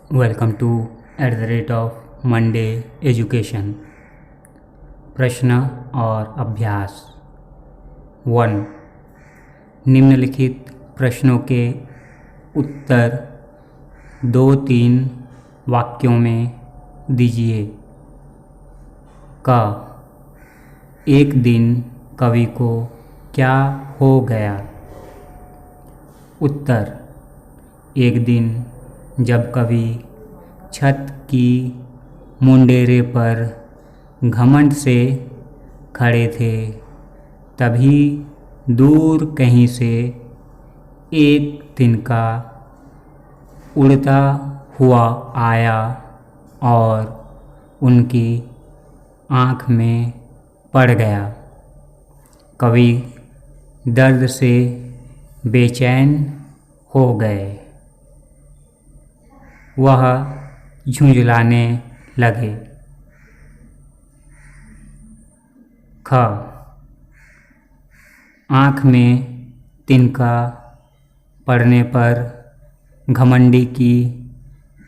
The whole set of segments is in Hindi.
Welcome to @Monday education. प्रश्न और अभ्यास 1। निम्नलिखित प्रश्नों के उत्तर 2-3 वाक्यों में दीजिए। क। एक दिन कवि को क्या हो गया? उत्तर। एक दिन जब कवि छत की मुंडेरे पर घमंड से खड़े थे, तभी दूर कहीं से एक तिनका उड़ता हुआ आया और उनकी आँख में पड़ गया। कवि दर्द से बेचैन हो गए। वह झुंझलाने लगे। ख। आँख में तिनका पड़ने पर घमंडी की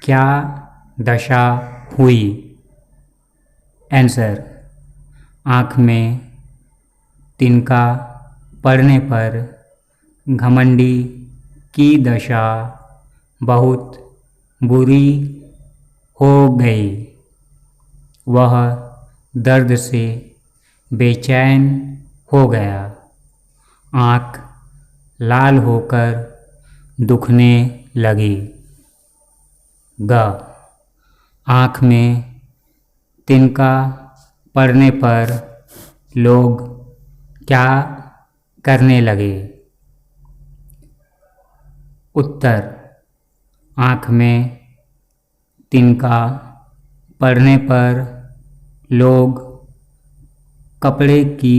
क्या दशा हुई? आंसर। आँख में तिनका पड़ने पर घमंडी की दशा बहुत बुरी हो गई। वह दर्द से बेचैन हो गया। आँख लाल होकर दुखने लगी। ग। आँख में तिनका पड़ने पर लोग क्या करने लगे? उत्तर। आँख में तिनका पड़ने पर लोग कपड़े की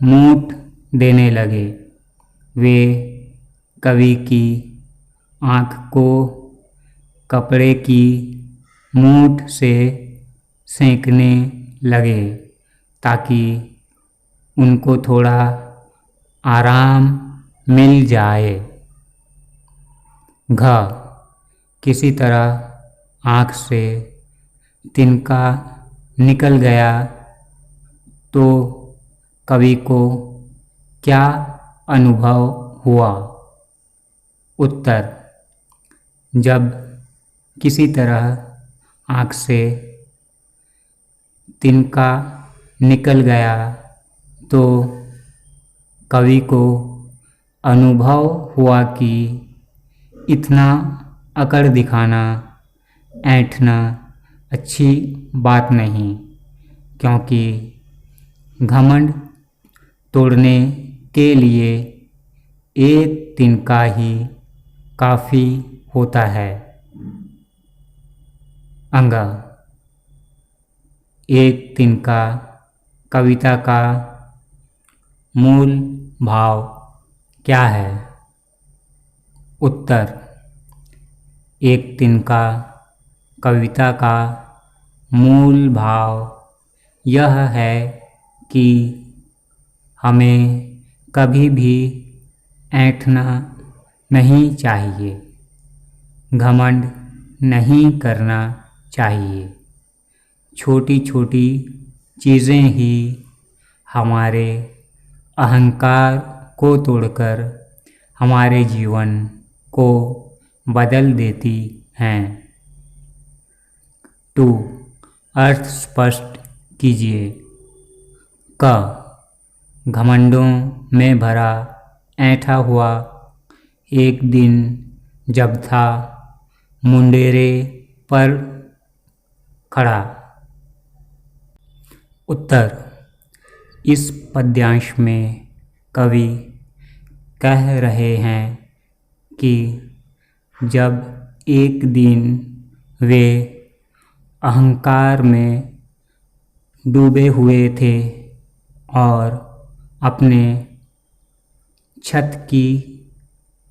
मूठ देने लगे। वे कवि की आँख को कपड़े की मूठ से सेंकने लगे ताकि उनको थोड़ा आराम मिल जाए। घ। किसी तरह आँख से तिनका निकल गया तो कवि को क्या अनुभव हुआ? उत्तर। जब किसी तरह आँख से तिनका निकल गया तो कवि को अनुभव हुआ कि इतना अकड़ दिखाना, ऐंठना अच्छी बात नहीं, क्योंकि घमंड तोड़ने के लिए एक तिनका ही काफ़ी होता है। अंगा। एक तिनका कविता का मूल भाव क्या है? उत्तर। एक तिनका कविता का मूल भाव यह है कि हमें कभी भी ऐंठना नहीं चाहिए, घमंड नहीं करना चाहिए। छोटी छोटी चीज़ें ही हमारे अहंकार को तोड़कर हमारे जीवन को बदल देती हैं। 2। अर्थ स्पष्ट कीजिए। क। घमंडों में भरा ऐंठा हुआ एक दिन जब था मुंडेरे पर खड़ा। उत्तर। इस पद्यांश में कवि कह रहे हैं कि जब एक दिन वे अहंकार में डूबे हुए थे और अपने छत की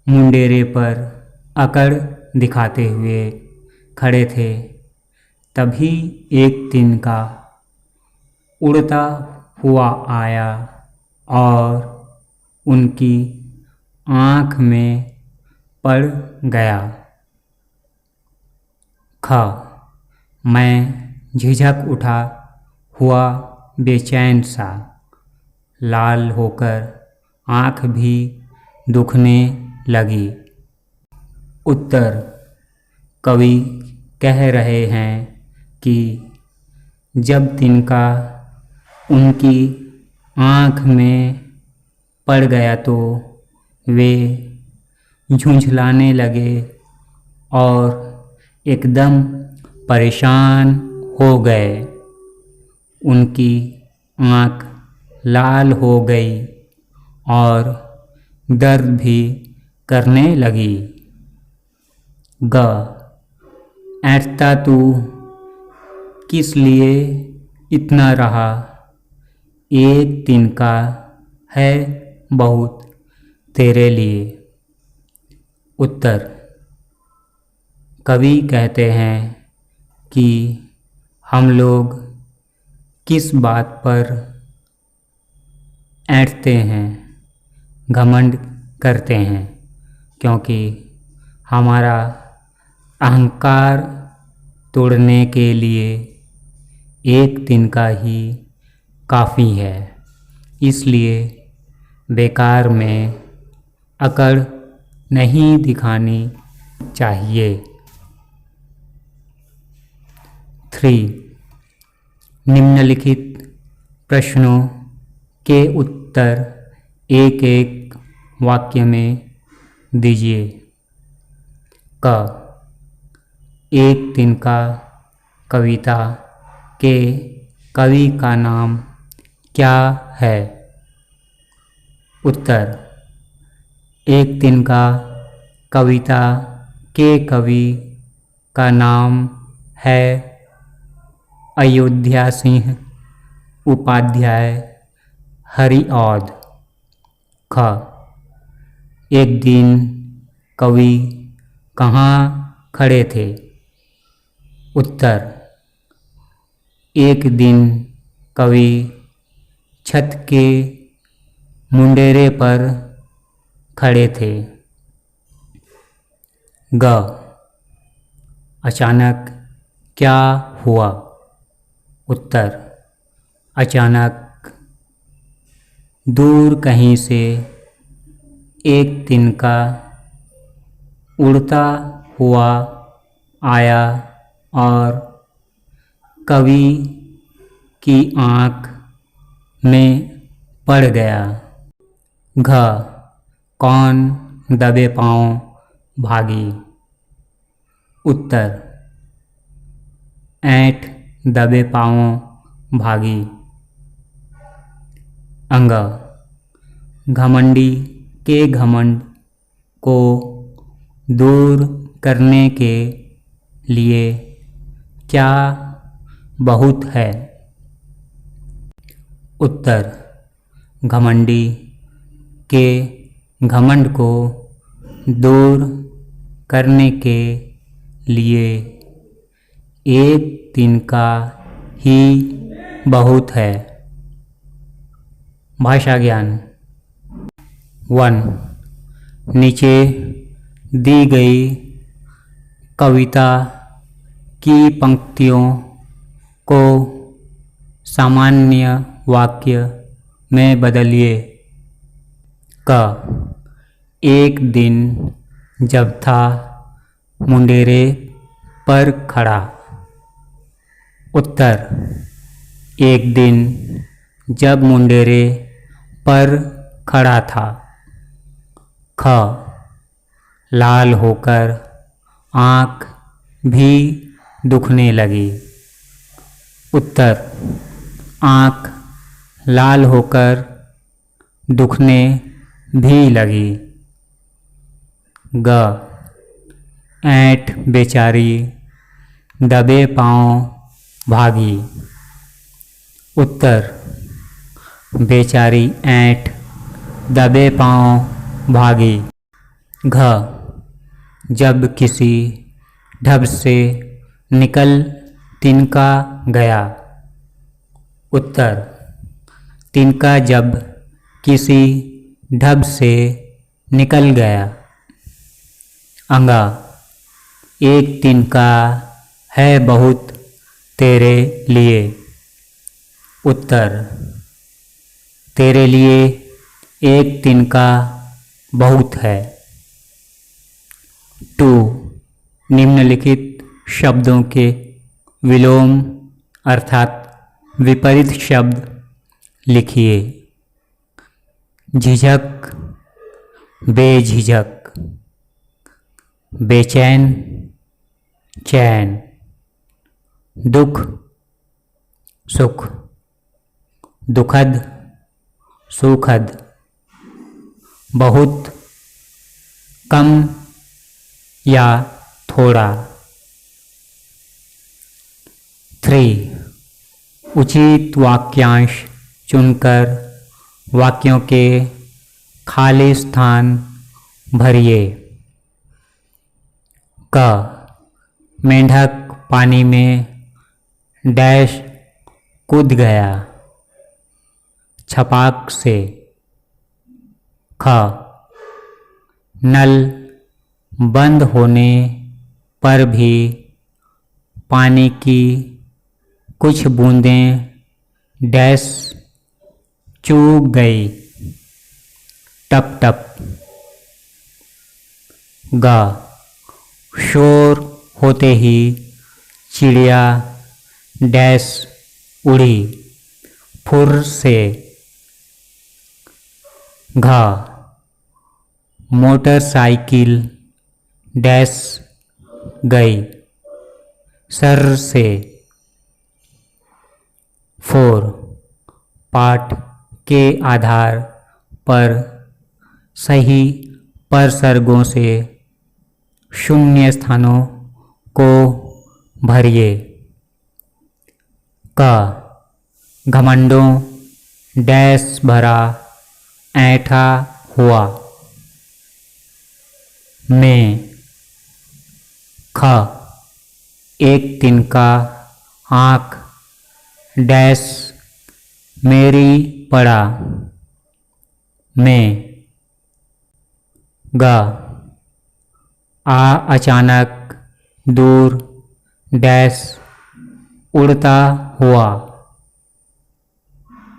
मुंडेरे पर अकड़ दिखाते हुए खड़े थे, तभी एक तिनका उड़ता हुआ आया और उनकी आँख में पड़ गया। ख, मैं झिझक उठा हुआ बेचैन सा, लाल होकर आँख भी दुखने लगी। उत्तर, कवि कह रहे हैं कि जब तिनका उनकी आँख में पड़ गया तो वे झुंझलाने लगे और एकदम परेशान हो गए। उनकी आँख लाल हो गई और दर्द भी करने लगी। ग, ऐंठता तू किस लिए इतना रहा, एक तिनका है बहुत तेरे लिए। उत्तर, कवि कहते हैं कि हम लोग किस बात पर ऐंठते हैं, घमंड करते हैं, क्योंकि हमारा अहंकार तोड़ने के लिए एक तिनका ही काफ़ी है। इसलिए बेकार में अकड़ नहीं दिखानी चाहिए। 3. निम्नलिखित प्रश्नों के उत्तर एक एक वाक्य में दीजिए। क, एक तिनका कविता के कवि का नाम क्या है? उत्तर, एक तिनका कविता के कवि का नाम है अयोध्या सिंह उपाध्याय हरिऔध। ख, एक दिन कवि कहाँ खड़े थे? उत्तर, एक दिन कवि छत के मुंडेरे पर खड़े थे। ग, अचानक क्या हुआ? उत्तर, अचानक दूर कहीं से एक तिनका उड़ता हुआ आया और कवि की आँख में पड़ गया। घ, कौन दबे पाँव भागी? उत्तर, ऐंठ दबे पाँव भागी। अंग, घमंडी के घमंड को दूर करने के लिए क्या बहुत है? उत्तर, घमंडी के घमंड को दूर करने के लिए एक तिनका ही बहुत है। भाषा ज्ञान 1. नीचे दी गई कविता की पंक्तियों को सामान्य वाक्य में बदलिए। क, एक दिन जब था मुंडेरे पर खड़ा। उत्तर, एक दिन जब मुंडेरे पर खड़ा था। ख, लाल होकर आँख भी दुखने लगी। उत्तर, आँख लाल होकर दुखने भी लगी। ग, ऐंठ बेचारी दबे पाँव भागी। उत्तर, बेचारी ऐंठ दबे पाँव भागी। घ, जब किसी ढब से निकल तिनका गया। उत्तर, तिनका जब किसी ढब से निकल गया। अंगा, एक तिनका है बहुत तेरे लिए। उत्तर, तेरे लिए एक दिन का बहुत है। 2. निम्नलिखित शब्दों के विलोम अर्थात विपरीत शब्द लिखिए। झिझक, बेझिझक। बेचैन, चैन। दुख, सुख। दुखद, सुखद। बहुत, कम या थोड़ा। 3. उचित वाक्यांश चुनकर वाक्यों के खाली स्थान भरिए। क. मेंढक पानी में डैश कूद गया, छपाक से। ख. नल बंद होने पर भी पानी की कुछ बूंदें डैश चूक गई, टप टप। ग. शोर होते ही चिड़िया डैश उड़ी, फुर से। घ. मोटरसाइकिल डैश गई, सर से। 4. पाठ के आधार पर सही परसर्गों से शून्य स्थानों को भरिए। क. घमंडों डैश भरा ऐंठा हुआ, में। ख. एक दिन का आँख डैश मेरी पड़ा, में। ग. अचानक दूर डैश उड़ता हुआ,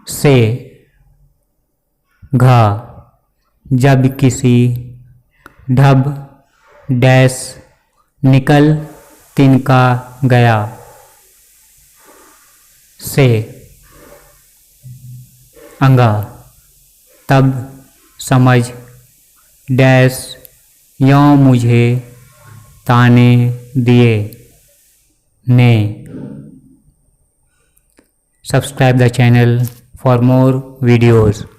से। घ. जब किसी ढब डैश निकल तिनका गया, से। अंग. तब समझ डैश यों मुझे ताने दिए, ने। Subscribe the channel for more videos.